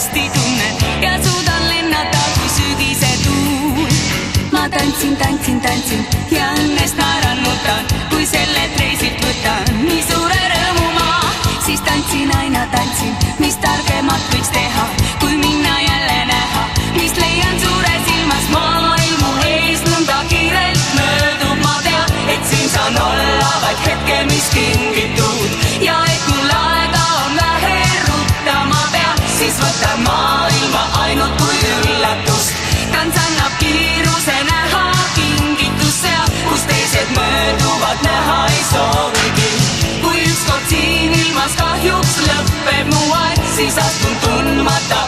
hästi tunnen ja suudan lennata kui sügise tuul. Ma tantsin, tantsin, tantsin ja õnnest naerannutan, kui sellelt reisilt võtan nii suure rõõmu ma. Siis tantsin, aina tantsin, mis targemat võiks teha, kui minna jälle näha, mis leian suures ilmas maailmu ees nõnda kiirelt möödub. Ma tean, et siin saan olla vaid hetke, mis kingitud ja et mul aega on vähe rutta. Ma pean siis võtan maailma ainult kui üllatust. Tants annab kiiruse näha kingitust seal, kus teised mööduvad näha ei soovigi. Kui ükskord siin ilmas kahjuks lõpeb mu aeg, siis astun tundmata